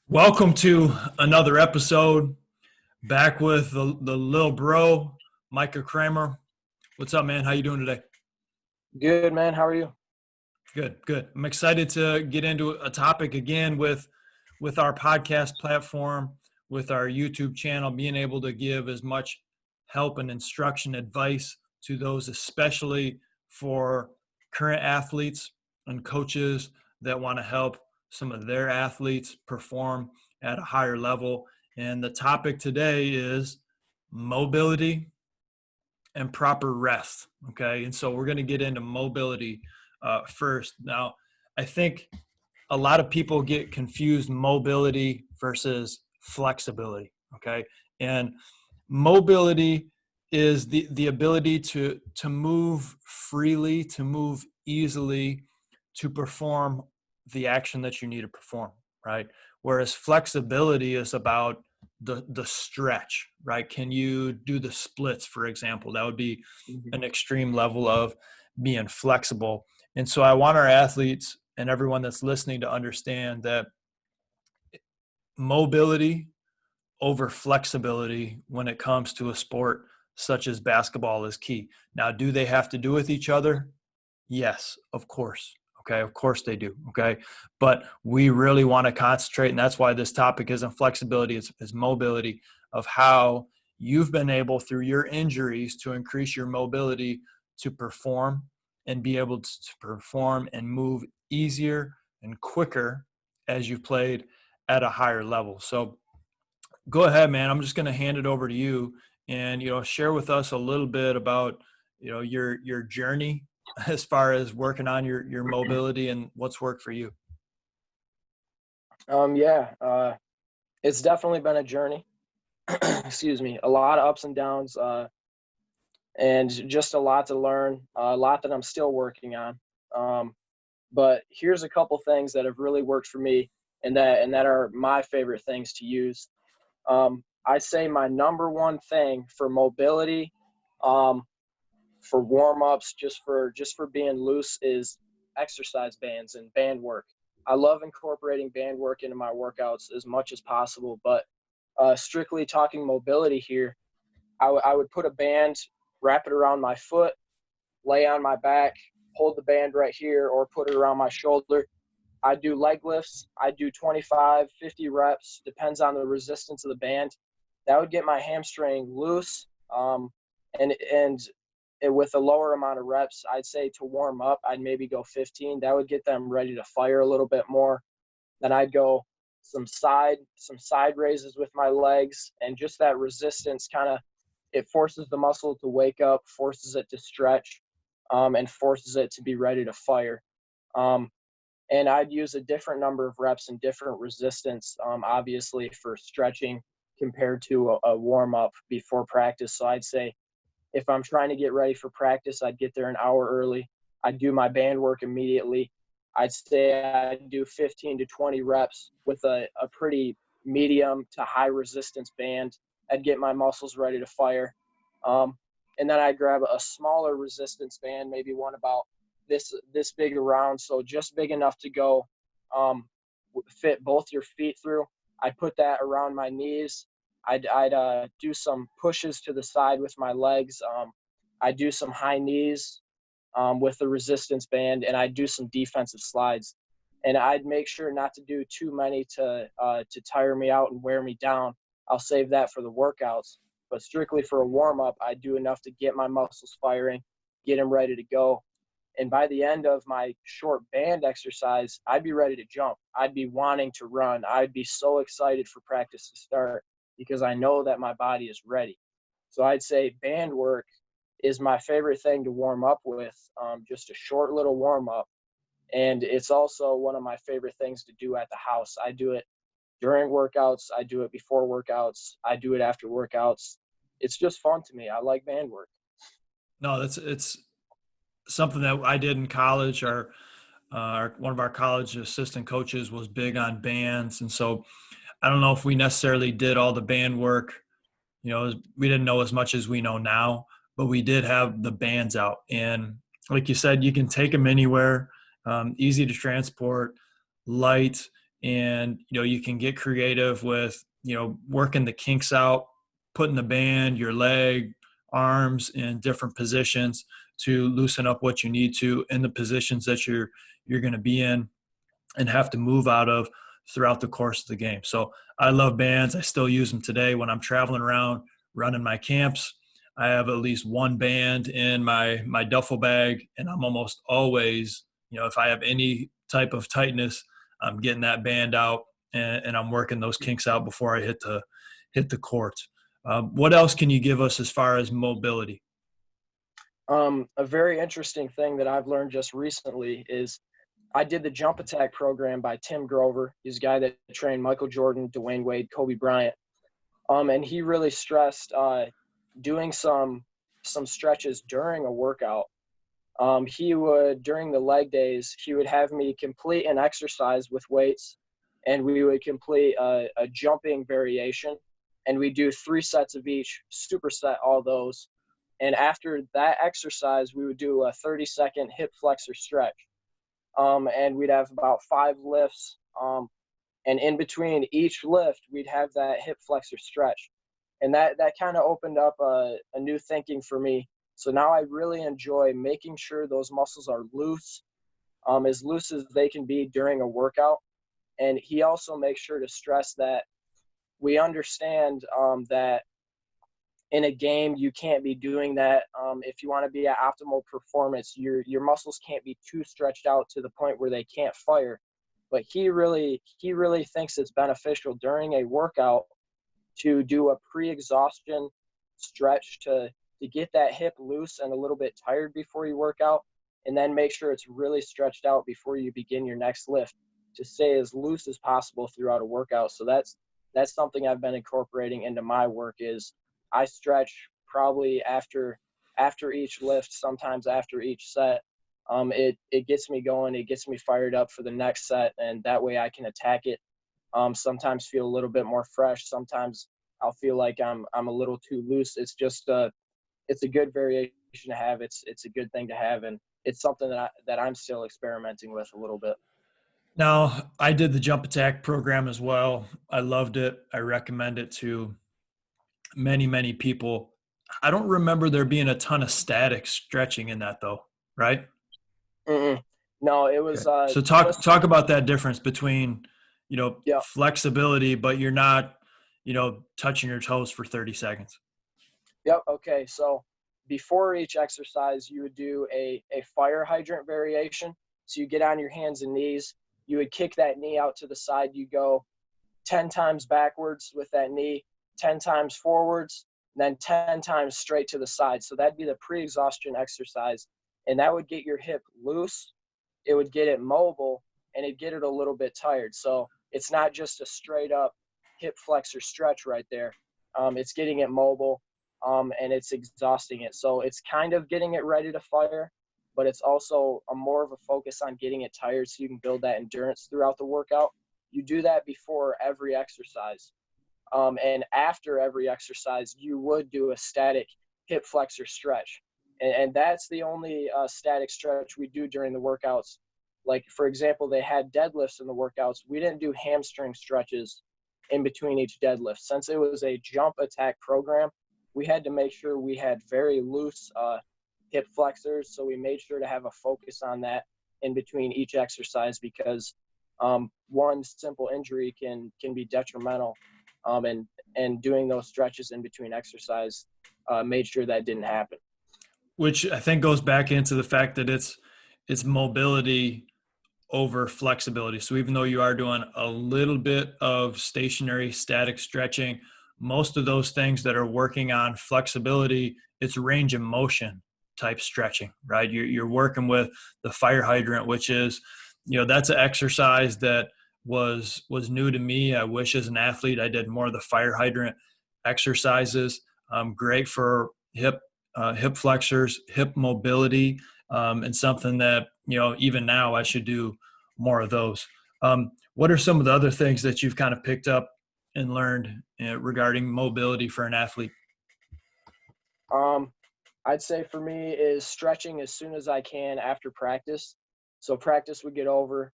Welcome to another episode. Back with the little bro, Micah Cramer. What's up, man? How you doing today? Good, man. How are you? Good, good. I'm excited to get into a topic again with our podcast platform, with our YouTube channel, being able to give as much help and instruction, advice to those, especially for current athletes and coaches that want to help some of their athletes perform at a higher level. And the topic today is mobility and proper rest. Okay. And so we're going to get into mobility first. Now, I think a lot of people get confused mobility versus flexibility. Okay. And mobility is the ability to move freely, to move easily, to perform the action that you need to perform, right? Whereas flexibility is about the stretch, right? Can you do the splits, for example? That would be Mhm. an extreme level of being flexible. And so I want our athletes and everyone that's listening to understand that mobility over flexibility when it comes to a sport such as basketball is key. Now, do they have to do with each other? Yes, of course. Okay, of course they do. Okay, but we really want to concentrate, and that's why this topic isn't flexibility, it's mobility, of how you've been able through your injuries to increase your mobility to perform and be able to perform and move easier and quicker as you've played at a higher level. So go ahead, man. I'm just going to hand it over to you and, share with us a little bit about, your journey as far as working on your mobility and what's worked for you. Yeah, it's definitely been a journey. Excuse me. A lot of ups and downs, and just a lot to learn, a lot that I'm still working on. But here's a couple things that have really worked for me, and that are my favorite things to use. I say my number one thing for mobility, um, for warm ups, just for being loose, is exercise bands and band work. I love incorporating band work into my workouts as much as possible, but strictly talking mobility here, I would put a band, wrap it around my foot, lay on my back, hold the band right here, or put it around my shoulder. I do leg lifts. I do 25, 50 reps, depends on the resistance of the band. That would get my hamstring loose. And with a lower amount of reps, I'd say to warm up, I'd maybe go 15. That would get them ready to fire a little bit more. Then I'd go some side raises with my legs, and just that resistance kind of, it forces the muscle to wake up, forces it to stretch, and forces it to be ready to fire. Um, and I'd use a different number of reps and different resistance, obviously, for stretching compared to a warm up before practice. So I'd say if I'm trying to get ready for practice, I'd get there an hour early. I'd do my band work immediately. I'd say I'd do 15 to 20 reps with a pretty medium to high resistance band. I'd get my muscles ready to fire. Um, and then I'd grab a smaller resistance band, maybe one about this big around, so just big enough to go, um, fit both your feet through. I'd put that around my knees. I'd do some pushes to the side with my legs. I'd do some high knees, with the resistance band, and I'd do some defensive slides. And I'd make sure not to do too many to tire me out and wear me down. I'll save that for the workouts. But strictly for a warm up, I do enough to get my muscles firing, get them ready to go. And by the end of my short band exercise, I'd be ready to jump. I'd be wanting to run. I'd be so excited for practice to start because I know that my body is ready. So I'd say band work is my favorite thing to warm up with, just a short little warm up. And it's also one of my favorite things to do at the house. I do it during workouts, I do it before workouts, I do it after workouts. It's just fun to me. I like band work. No, it's something that I did in college. One of our college assistant coaches was big on bands, and so I don't know if we necessarily did all the band work. We didn't know as much as we know now, but we did have the bands out. And like you said, you can take them anywhere, easy to transport, light, and you can get creative with working the kinks out, putting the band, your leg, arms in different positions to loosen up what you need to in the positions that you're going to be in and have to move out of throughout the course of the game. So I love bands. I still use them today when I'm traveling around running my camps. I have at least one band in my duffel bag, and I'm almost always, if I have any type of tightness, I'm getting that band out, and I'm working those kinks out before I hit the court. What else can you give us as far as mobility? A very interesting thing that I've learned just recently is I did the jump attack program by Tim Grover. He's a guy that trained Michael Jordan, Dwayne Wade, Kobe Bryant. And he really stressed doing some stretches during a workout. He would, during the leg days, he would have me complete an exercise with weights, and we would complete a jumping variation, and we do 3 sets of each, superset all those. And after that exercise, we would do a 30-second hip flexor stretch. And we'd have about 5 lifts. And in between each lift, we'd have that hip flexor stretch. And that kind of opened up a new thinking for me. So now I really enjoy making sure those muscles are loose as they can be during a workout. And he also makes sure to stress that we understand that in a game, you can't be doing that. If you want to be at optimal performance, your muscles can't be too stretched out to the point where they can't fire. But he really thinks it's beneficial during a workout to do a pre-exhaustion stretch to get that hip loose and a little bit tired before you work out, and then make sure it's really stretched out before you begin your next lift to stay as loose as possible throughout a workout. So that's something I've been incorporating into my work is I stretch probably after each lift, sometimes after each set. It gets me going, it gets me fired up for the next set, and that way I can attack it. Sometimes feel a little bit more fresh. Sometimes I'll feel like I'm a little too loose. It's just it's a good variation to have. It's a good thing to have, and it's something that I'm still experimenting with a little bit. Now, I did the jump attack program as well. I loved it. I recommend it to many people. I don't remember there being a ton of static stretching in that though, right? Mm-mm. No, it was Okay. So just talk about that difference between, yeah. flexibility, but you're not, touching your toes for 30 seconds. Yep. Okay. So before each exercise, you would do a fire hydrant variation. So you get on your hands and knees. You would kick that knee out to the side. You go 10 times backwards with that knee, 10 times forwards, and then 10 times straight to the side. So that'd be the pre-exhaustion exercise. And that would get your hip loose. It would get it mobile, and it'd get it a little bit tired. So it's not just a straight up hip flexor stretch right there. It's getting it mobile, and it's exhausting it. So it's kind of getting it ready to fire, but it's also a more of a focus on getting it tired so you can build that endurance throughout the workout. You do that before every exercise. And after every exercise, you would do a static hip flexor stretch. And that's the only static stretch we do during the workouts. Like, for example, they had deadlifts in the workouts. We didn't do hamstring stretches in between each deadlift. Since it was a jump attack program, we had to make sure we had very loose hip flexors. So we made sure to have a focus on that in between each exercise because one simple injury can be detrimental. And doing those stretches in between exercise made sure that didn't happen. Which I think goes back into the fact that it's mobility over flexibility. So even though you are doing a little bit of stationary static stretching, most of those things that are working on flexibility, it's range of motion type stretching, right? You're working with the fire hydrant, which is, that's an exercise that was new to me. I wish as an athlete I did more of the fire hydrant exercises. Great for hip flexors, hip mobility, and something that, even now I should do more of those. What are some of the other things that you've kind of picked up and learned regarding mobility for an athlete? I'd say for me is stretching as soon as I can after practice. So practice would get over.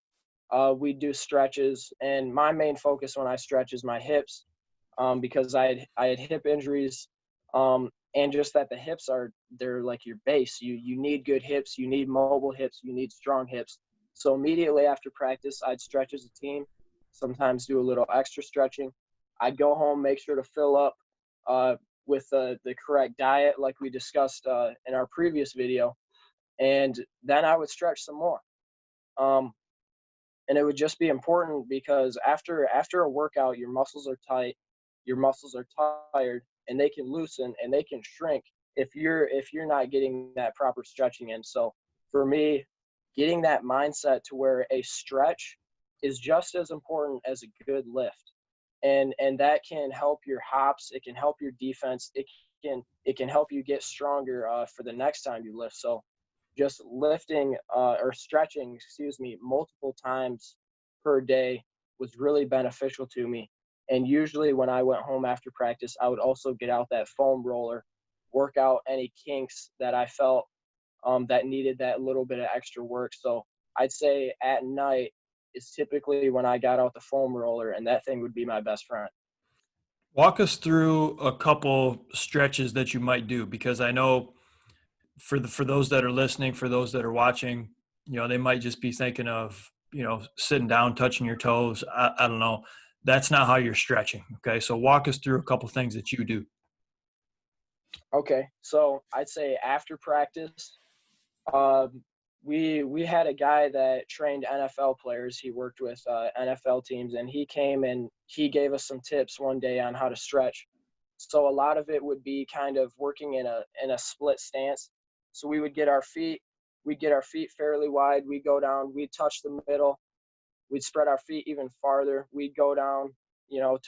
we do stretches, and my main focus when I stretch is my hips, because I had hip injuries, and just that the hips they're like your base. You need good hips, you need mobile hips, you need strong hips. So immediately after practice, I'd stretch as a team, sometimes do a little extra stretching. I'd go home, make sure to fill up with the correct diet, like we discussed in our previous video, and then I would stretch some more. Um, and it would just be important because after a workout, your muscles are tight, your muscles are tired, and they can loosen and they can shrink if you're not getting that proper stretching in. So for me, getting that mindset to where a stretch is just as important as a good lift, and that can help your hops, it can help your defense, it can help you get stronger for the next time you lift. So just lifting or stretching, excuse me, multiple times per day was really beneficial to me. And usually when I went home after practice, I would also get out that foam roller, work out any kinks that I felt that needed that little bit of extra work. So I'd say at night is typically when I got out the foam roller, and that thing would be my best friend. Walk us through a couple stretches that you might do, because I know for those that are listening, for those that are watching, they might just be thinking of, sitting down, touching your toes. I don't know. That's not how you're stretching. Okay. So walk us through a couple things that you do. Okay, so I'd say after practice, Um, we had a guy that trained NFL players. He worked with NFL teams, and he came and he gave us some tips one day on how to stretch. So a lot of it would be kind of working in a split stance. So we'd get our feet fairly wide. We'd go down, we'd touch the middle, we'd spread our feet even farther. We'd go down,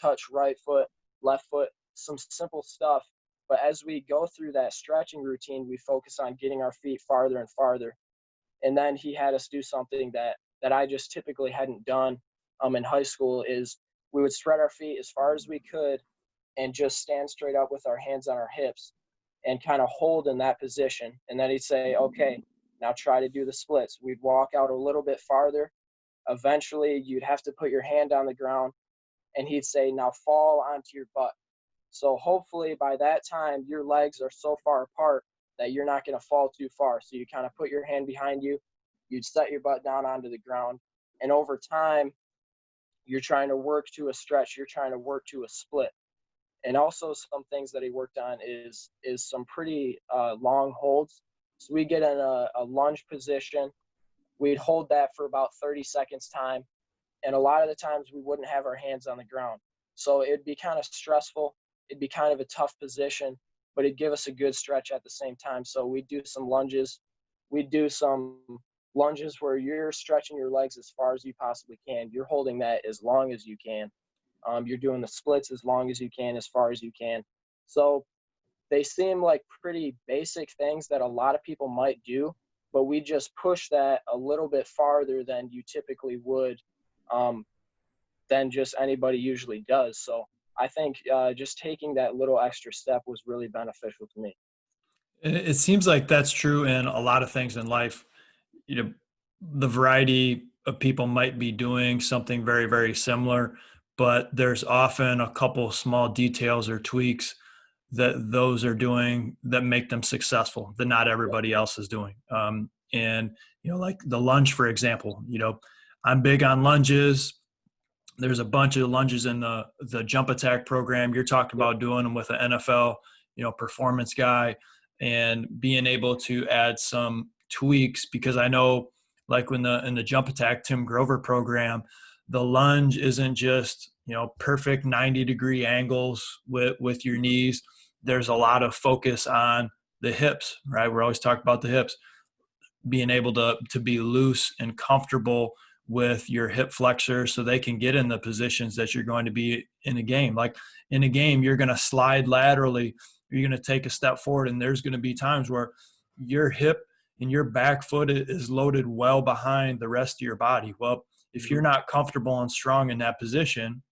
touch right foot, left foot, some simple stuff. But as we go through that stretching routine, we focus on getting our feet farther and farther. And then he had us do something that I just typically hadn't done in high school is we would spread our feet as far as we could and just stand straight up with our hands on our hips and kind of hold in that position. And then he'd say, okay, now try to do the splits. We'd walk out a little bit farther. Eventually, you'd have to put your hand on the ground, and he'd say, now fall onto your butt. So hopefully by that time, your legs are so far apart that you're not going to fall too far. So you kind of put your hand behind you, you'd set your butt down onto the ground. And over time, you're trying to work to a stretch, you're trying to work to a split. And also some things that he worked on is some pretty long holds. So we get in a lunge position. We'd hold that for about 30 seconds time. And a lot of the times we wouldn't have our hands on the ground. So it'd be kind of stressful. It'd be kind of a tough position, but it'd give us a good stretch at the same time. So we'd do some lunges. We'd do some lunges where you're stretching your legs as far as you possibly can. You're holding that as long as you can. You're doing the splits as long as you can, as far as you can. So they seem like pretty basic things that a lot of people might do, but we just push that a little bit farther than you typically would, than just anybody usually does. So I think just taking that little extra step was really beneficial to me. It seems like that's true in a lot of things in life. You know, the variety of people might be doing something very, very similar, but there's often a couple small details or tweaks that those are doing that make them successful that not everybody else is doing. And, like the lunge, for example, I'm big on lunges. There's a bunch of lunges in the jump attack program. You're talking about doing them with an NFL, performance guy, and being able to add some tweaks, because I know, like in the jump attack Tim Grover program, the lunge isn't just perfect 90-degree angles with your knees. There's a lot of focus on the hips, right? We're always talking about the hips, being able to be loose and comfortable with your hip flexor so they can get in the positions that you're going to be in a game. Like in a game, you're going to slide laterally, you're going to take a step forward, and there's going to be times where your hip and your back foot is loaded well behind the rest of your body. Well, if you're not comfortable and strong in that position,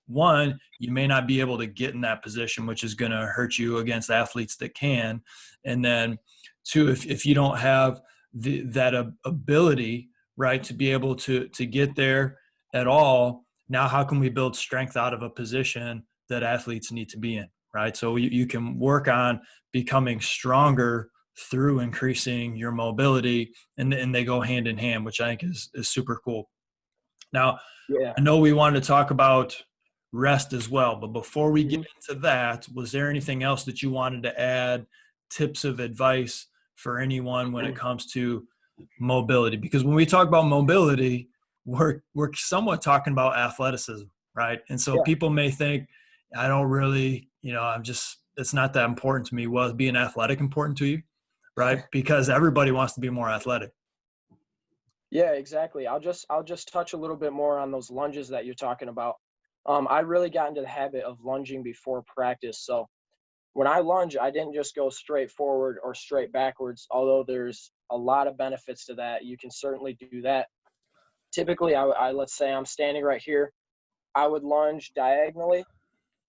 one, you may not be able to get in that position, which is going to hurt you against athletes that can. And then two, if you don't have that ability right? To be able to get there at all. Now, how can we build strength out of a position that athletes need to be in, right? So you can work on becoming stronger through increasing your mobility, and they go hand in hand, which I think is super cool. Now, Yeah. I know we wanted to talk about rest as well, but before we get Mhm. into that, was there anything else that you wanted to add, tips of advice for anyone when it comes to mobility? Because when we talk about mobility, we're somewhat talking about athleticism, right? And so Yeah. people may think, I don't really, it's not that important to me. Well, is being athletic important to you, right? Because everybody wants to be more athletic. Yeah, exactly. I'll just touch a little bit more on those lunges that you're talking about. I really got into the habit of lunging before practice. So when I lunge, I didn't just go straight forward or straight backwards, although there's a lot of benefits to that. You can certainly do that. Typically, let's say I'm standing right here. I would lunge diagonally,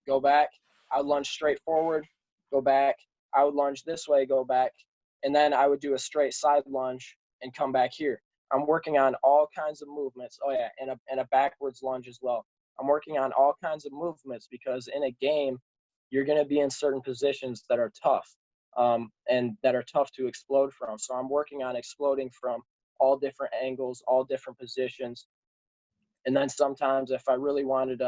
go back. I would lunge straight forward, go back. I would lunge this way, go back. And then I would do a straight side lunge and come back here. I'm working on all kinds of movements. Oh, yeah, and a backwards lunge as well. I'm working on all kinds of movements because in a game, you're going to be in certain positions that are tough and that are tough to explode from. So I'm working on exploding from all different angles, all different positions. And then sometimes if I really wanted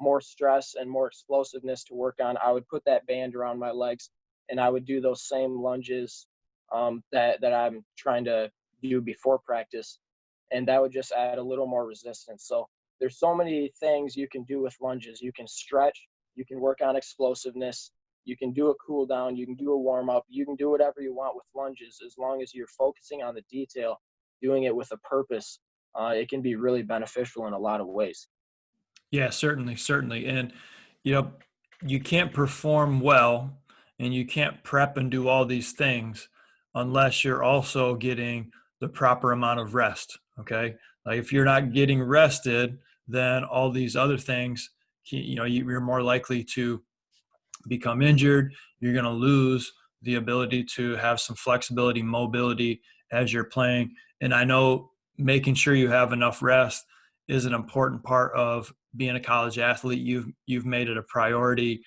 more stress and more explosiveness to work on, I would put that band around my legs and I would do those same lunges that I'm trying to do before practice. And that would just add a little more resistance. So there's so many things you can do with lunges. You can stretch, you can work on explosiveness, you can do a cool down, you can do a warm up, you can do whatever you want with lunges as long as you're focusing on the detail, doing it with a purpose. It can be really beneficial in a lot of ways. Yeah, certainly, certainly. And, you know, you can't perform well and you can't prep and do all these things unless you're also getting the proper amount of rest. Okay. Like if you're not getting rested, then all these other things, you're more likely to become injured. You're going to lose the ability to have some flexibility, mobility as you're playing. And I know making sure you have enough rest is an important part of being a college athlete. You've made it a priority.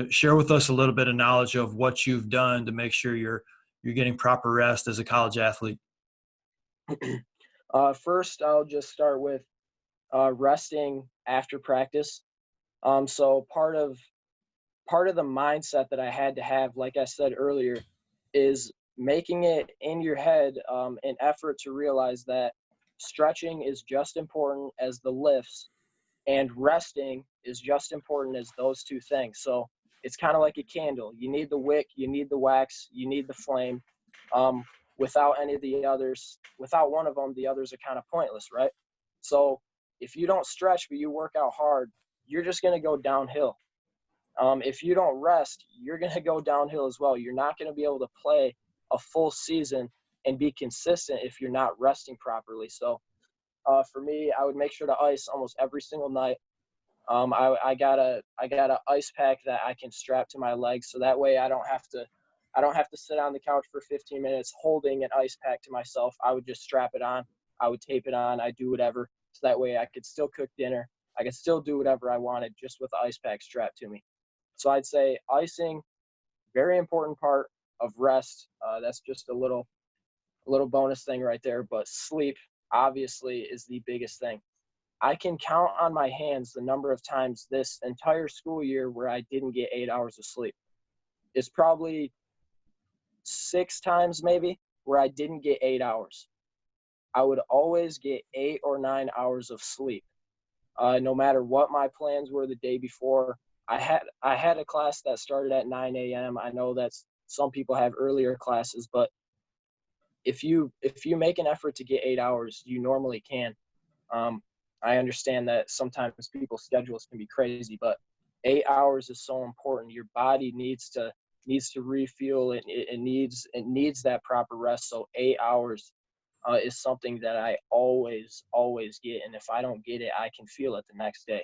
Share with us a little bit of knowledge of what you've done to make sure you're getting proper rest as a college athlete. First, I'll just start with resting after practice. So part of the mindset that I had to have, like I said earlier, is making it in your head an effort to realize that stretching is just important as the lifts and resting is just important as those two things. So it's kind of like a candle. You need the wick, you need the wax, you need the flame. Um, Without any of the others, without one of them, the others are kind of pointless, right? So if you don't stretch but you work out hard, you're just going to go downhill. If you don't rest, you're going to go downhill as well. You're not going to be able to play a full season and be consistent if you're not resting properly. So for me, I would make sure to ice almost every single night. I got a ice pack that I can strap to my legs, so that way I don't have to sit on the couch for 15 minutes holding an ice pack to myself. I would just strap it on. I would tape it on. I do whatever, so that way I could still cook dinner. I could still do whatever I wanted just with the ice pack strapped to me. So I'd say icing, very important part of rest. That's just a little bonus thing right there. But sleep obviously is the biggest thing. I can count on my hands the number of times this entire school year where I didn't get 8 hours of sleep. It's probably 6 times maybe where I didn't get 8 hours. I would always get 8 or 9 hours of sleep, no matter what my plans were the day before. I had a class that started at 9 a.m. I know that's some people have earlier classes, but if you make an effort to get 8 hours, you normally can. Um, I understand that sometimes people's schedules can be crazy, but 8 hours is so important. Your body needs to refuel. It needs that proper rest. So 8 hours is something that I always get, and if I don't get it, I can feel it the next day.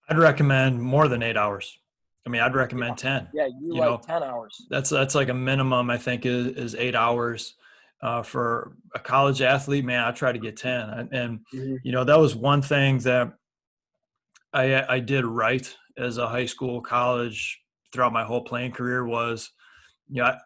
I'd recommend more than 8 hours. I mean, I'd Yeah, recommend 10. yeah. You You like know, 10 hours? that's like a minimum, I think, is 8 hours. For a college athlete, man, I try to get 10. And, Mhm. that was one thing that I did right as a high school, college, throughout my whole playing career was, you know,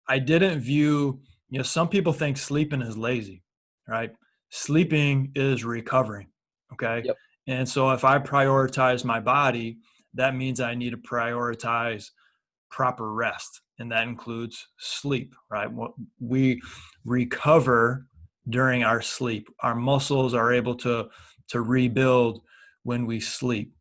I didn't view, some people think sleeping is lazy, right? Sleeping is recovering. Okay. Yep. And so if I prioritize my body, that means I need to prioritize proper rest. And that includes sleep, right? We recover during our sleep. Our muscles are able to rebuild when we sleep.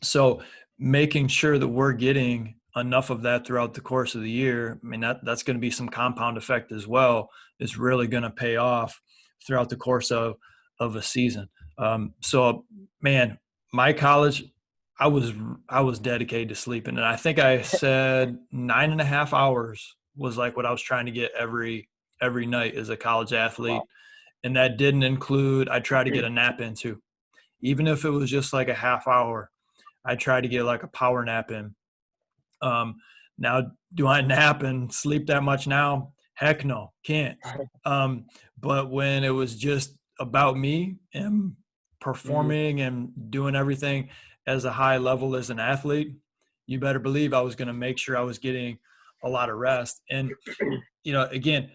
So making sure that we're getting enough of that throughout the course of the year, I mean, that's going to be some compound effect as well. It's really going to pay off throughout the course of a season. So, man, my college, I was I was dedicated to sleeping, and I think I said 9.5 hours was like what I was trying to get every night as a college athlete, Wow. and that didn't include. I tried to get a nap in too, even if it was just like a half hour. I try to get like a power nap in. Um, Now, do I nap and sleep that much now? Heck no, can't. Um, but when it was just about me and Mhm. performing and doing everything as a high level as an athlete, you better believe I was going to make sure I was getting a lot of rest. And, again,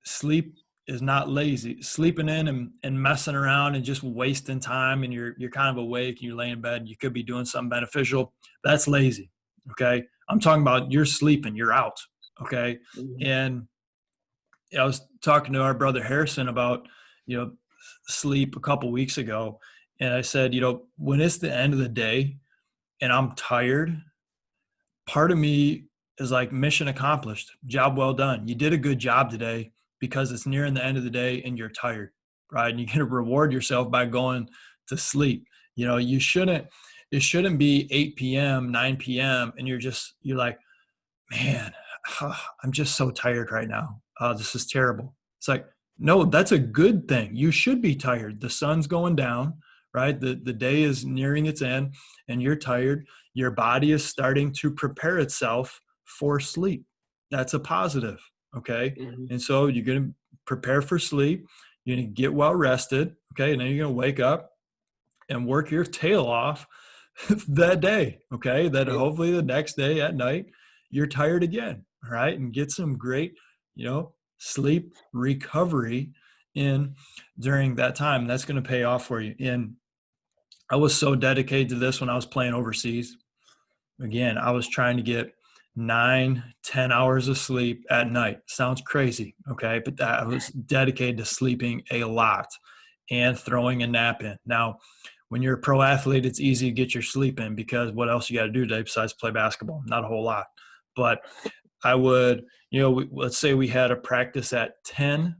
sleep is not lazy. Sleeping in and messing around and just wasting time and you're kind of awake and you're laying in bed, you could be doing something beneficial. That's lazy. Okay. I'm talking about you're sleeping, you're out. Okay. Mhm. And I was talking to our brother Harrison about, sleep a couple weeks ago. And I said, when it's the end of the day and I'm tired, part of me is like mission accomplished, job well done. You did a good job today because it's nearing the end of the day and you're tired, right? And you're going to reward yourself by going to sleep. You shouldn't, it shouldn't be 8 p.m., 9 p.m. and you're like, man, I'm just so tired right now. This is terrible. It's like, no, that's a good thing. You should be tired. The sun's going down, right? The day is nearing its end and you're tired. Your body is starting to prepare itself for sleep. That's a positive. Okay. Mhm. And so you're going to prepare for sleep. You're going to get well rested. Okay. And then you're going to wake up and work your tail off that day. Okay. That Yep. hopefully the next day at night, you're tired again. All right. And get some great, sleep recovery in during that time. That's going to pay off for you. And I was so dedicated to this when I was playing overseas. Again, I was trying to get 9, 10 hours of sleep at night. Sounds crazy. Okay. But I was dedicated to sleeping a lot and throwing a nap in. Now, when you're a pro athlete, it's easy to get your sleep in because what else you got to do today besides play basketball? Not a whole lot. But I would, let's say we had a practice at 10.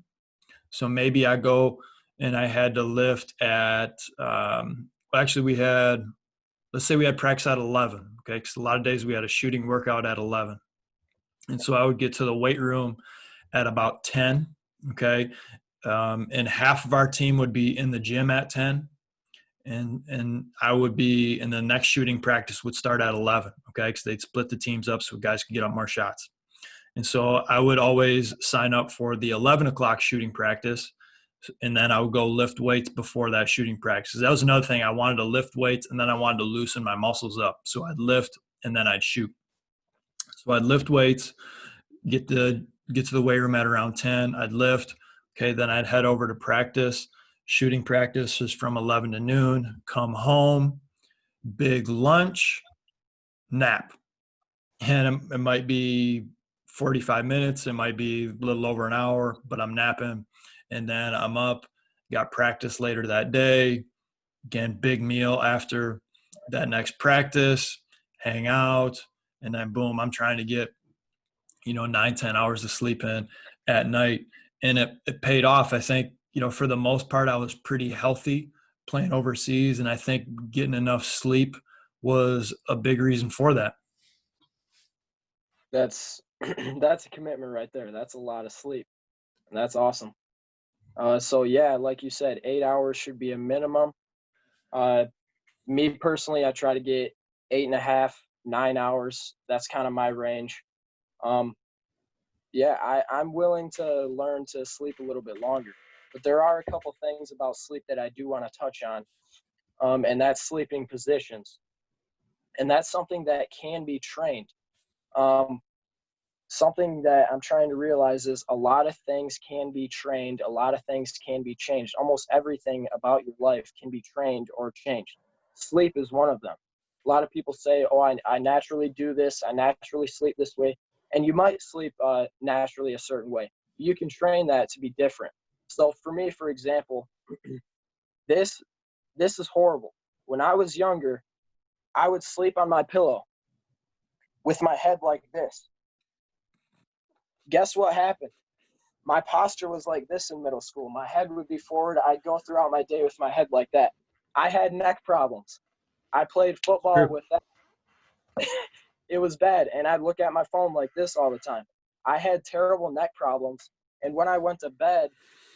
So maybe I go and I had to lift at, actually, let's say we had practice at 11. Okay. Because a lot of days we had a shooting workout at 11. And so I would get to the weight room at about 10. Okay. And half of our team would be in the gym at 10 and I would be, and the next shooting practice would start at 11. Okay. Cause they'd split the teams up so guys could get up more shots. And so I would always sign up for the 11 o'clock shooting practice. And then I would go lift weights before that shooting practice. That was another thing. I wanted to lift weights and then I wanted to loosen my muscles up. So I'd lift and then I'd shoot. So I'd lift weights, get to the weight room at around 10. I'd lift. Okay. Then I'd head over to practice. Shooting practice is from 11 to noon. Come home, big lunch, nap. And it might be 45 minutes. It might be a little over an hour, but I'm napping. And then I'm up, got practice later that day. Again, big meal after that next practice, hang out. And then boom, I'm trying to get 9, 10 hours of sleep in at night. And it paid off. I think, for the most part, I was pretty healthy playing overseas. And I think getting enough sleep was a big reason for that. That's that's a commitment right there. That's a lot of sleep. And that's awesome. So yeah, like you said, 8 hours should be a minimum. Uh, Me personally, I try to get 8.5, 9 hours. That's kind of my range. Um, Yeah, I'm willing to learn to sleep a little bit longer. But there are a couple things about sleep that I do want to touch on, and that's sleeping positions. And that's something that can be trained. Um, Something that I'm trying to realize is a lot of things can be trained, a lot of things can be changed. Almost everything about your life can be trained or changed. Sleep is one of them. A lot of people say, oh, I naturally do this, I naturally sleep this way. And you might sleep naturally a certain way. You can train that to be different. So for me, for example, this this is horrible. When I was younger, I would sleep on my pillow with my head like this. Guess what happened? My posture was like this in middle school. My head would be forward. I'd go throughout my day with my head like that. I had neck problems. I played football Sure. with that. It was bad. And I'd look at my phone like this all the time. I had terrible neck problems. And when I went to bed,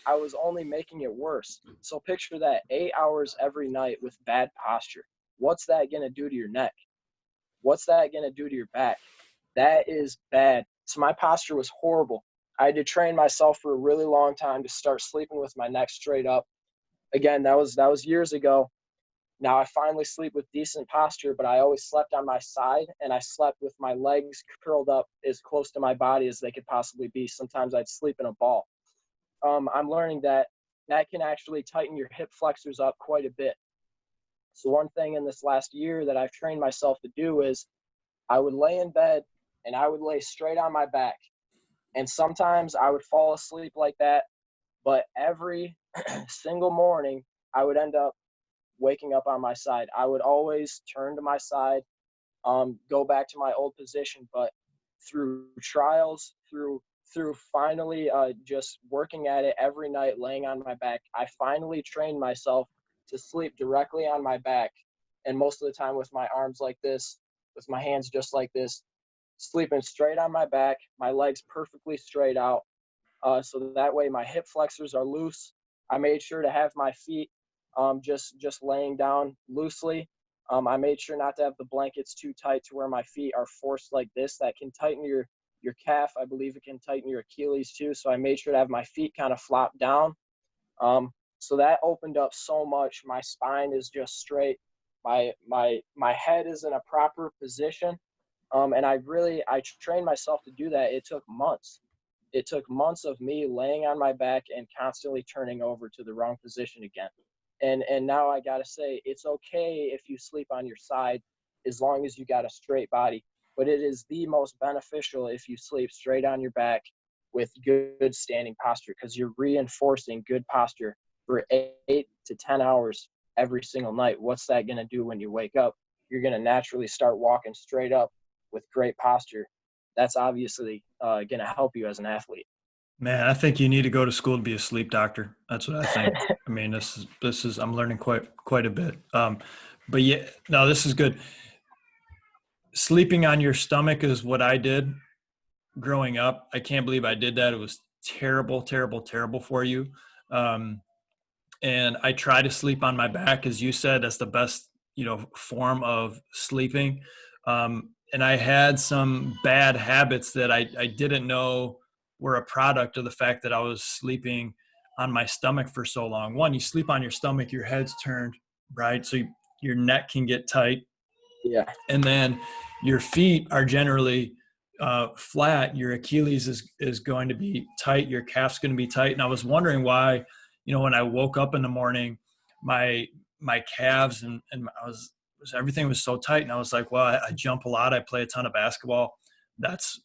I was only making it worse. So picture that, 8 hours every night with bad posture. What's that going to do to your neck? What's that going to do to your back? That is bad. So my posture was horrible. I had to train myself for a really long time to start sleeping with my neck straight up. Again, that was years ago. Now I finally sleep with decent posture, but I always slept on my side, and I slept with my legs curled up as close to my body as they could possibly be. Sometimes I'd sleep in a ball. I'm learning that that can actually tighten your hip flexors up quite a bit. So one thing in this last year that I've trained myself to do is I would lay in bed and I would lay straight on my back. And sometimes I would fall asleep like that, but every single morning I would end up waking up on my side. I would always turn to my side, go back to my old position, but through trials, through finally just working at it every night, laying on my back, I finally trained myself to sleep directly on my back, and most of the time with my arms like this, with my hands just like this, sleeping straight on my back, my legs perfectly straight out, so that way my hip flexors are loose. I made sure to have my feet just laying down loosely. I made sure not to have the blankets too tight to where my feet are forced like this. That can tighten your calf. I believe it can tighten your Achilles too. So I made sure to have my feet kind of flop down. So that opened up so much. My spine is just straight. My head is in a proper position. And I trained myself to do that. It took months. It took months of me laying on my back and constantly turning over to the wrong position again. And now I gotta say, it's okay if you sleep on your side as long as you got a straight body. But it is the most beneficial if you sleep straight on your back with good standing posture, because you're reinforcing good posture for 8 to 10 hours every single night. What's that gonna do when you wake up? You're gonna naturally start walking straight up with great posture. That's obviously gonna help you as an athlete. Man, I think you need to go to school to be a sleep doctor. That's what I think. I mean, this is I'm learning quite a bit. But yeah, no, this is good. Sleeping on your stomach is what I did growing up. I can't believe I did that. It was terrible, terrible, terrible for you. Um, and I try to sleep on my back, as you said. That's the best, form of sleeping. And I had some bad habits that I didn't know were a product of the fact that I was sleeping on my stomach for so long. One, you sleep on your stomach, your head's turned, right? So your neck can get tight, Yeah. and then your feet are generally flat. Your Achilles is going to be tight. Your calf's going to be tight. And I was wondering why, when I woke up in the morning, my calves and everything was so tight. And I was like, well, I jump a lot. I play a ton of basketball. That's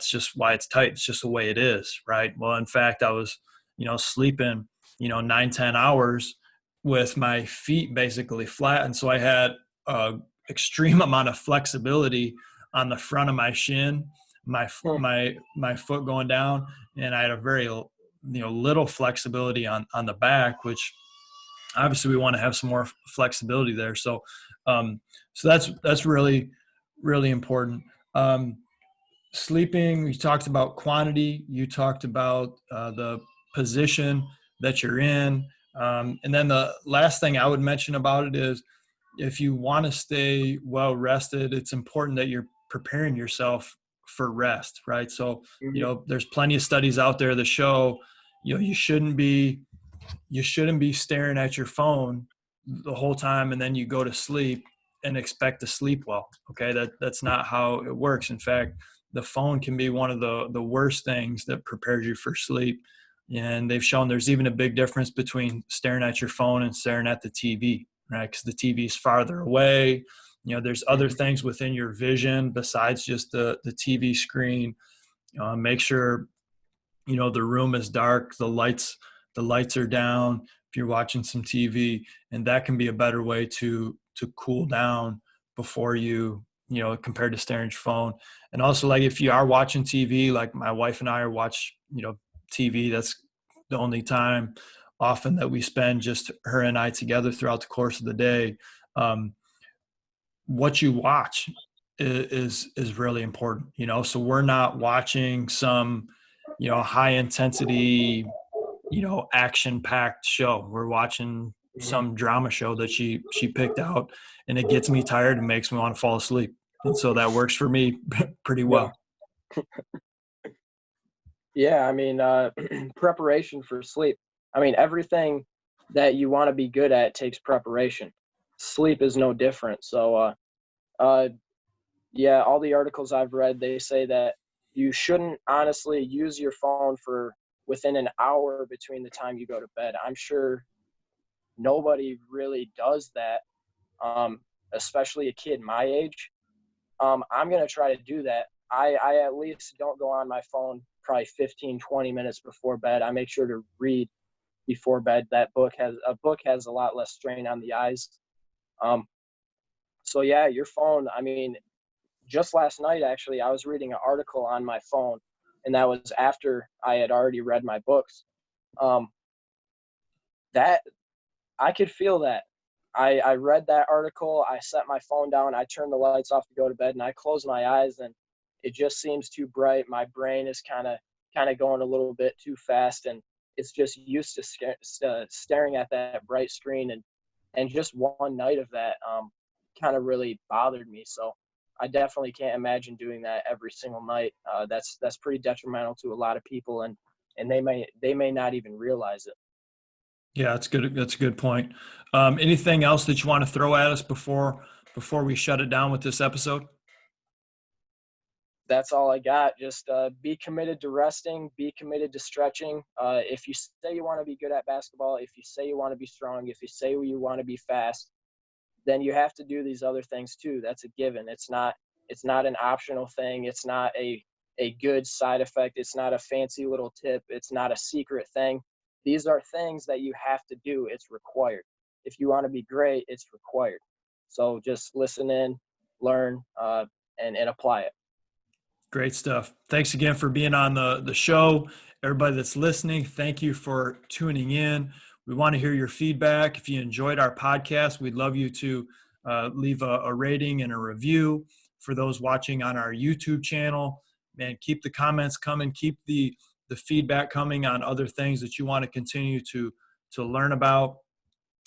just why it's tight. It's just the way it is, right? Well, in fact, I was, sleeping, 9-10 hours with my feet basically flat. And so I had a extreme amount of flexibility on the front of my shin, my foot going down, and I had a very little flexibility on the back, which obviously we want to have some more flexibility there. So that's really really important. Sleeping, you talked about quantity, you talked about the position that you're in, and then the last thing I would mention about it is, if you want to stay well rested, it's important that you're preparing yourself for rest, right? So, Mhm. there's plenty of studies out there that show, you shouldn't be staring at your phone the whole time and then you go to sleep and expect to sleep well. Okay, that's not how it works. In fact, the phone can be one of the worst things that prepares you for sleep. And they've shown there's even a big difference between staring at your phone and staring at the TV, right? Because the TV is farther away. There's other Mhm. things within your vision besides just the TV screen. Make sure the room is dark, the lights are down if you're watching some TV, and that can be a better way to cool down before compared to staring at your phone. And also, like, if you are watching TV, like my wife and I are watch TV, that's the only time often that we spend just her and I together throughout the course of the day. um, what you watch is really important, so we're not watching some high intensity action packed show. We're watching Mhm. some drama show that she picked out, and it gets me tired and makes me want to fall asleep, and so that works for me pretty Yeah. well. Yeah, I mean, preparation for sleep. I mean, everything that you want to be good at takes preparation. Sleep is no different. So, uh, yeah, all the articles I've read, they say that you shouldn't honestly use your phone for within an hour between the time you go to bed. I'm sure nobody really does that, um, especially a kid my age. I'm going to try to do that. I at least don't go on my phone probably 15, 20 minutes before bed. I make sure to read before bed. A book has a lot less strain on the eyes. Um, so yeah, your phone, I mean, just last night, actually, I was reading an article on my phone, and that was after I had already read my books. Um, that I could feel that. I read that article. I set my phone down. I turned the lights off to go to bed, and I closed my eyes, and it just seems too bright. My brain is kind of going a little bit too fast, and it's just used to staring at that bright screen. And just one night of that kind of really bothered me. So I definitely can't imagine doing that every single night. That's pretty detrimental to a lot of people, and they may not even realize it. Yeah, that's good. That's a good point. Anything else that you want to throw at us before we shut it down with this episode? That's all I got. Just be committed to resting, be committed to stretching. If you say you want to be good at basketball, if you say you want to be strong, if you say you want to be fast, then you have to do these other things too. That's a given. It's not an optional thing. It's not a good side effect. It's not a fancy little tip. It's not a secret thing. These are things that you have to do. It's required. If you want to be great, it's required. So just listen in, learn, and apply it. Great stuff. Thanks again for being on the show. Everybody that's listening, thank you for tuning in. We want to hear your feedback. If you enjoyed our podcast, we'd love you to leave a rating and a review. For those watching on our YouTube channel, man, keep the comments coming. Keep the feedback coming on other things that you want to continue to learn about,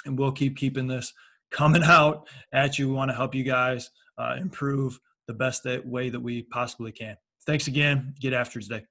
and we'll keeping this coming out at you. We want to help you guys improve the best way that we possibly can. Thanks again. Get after today.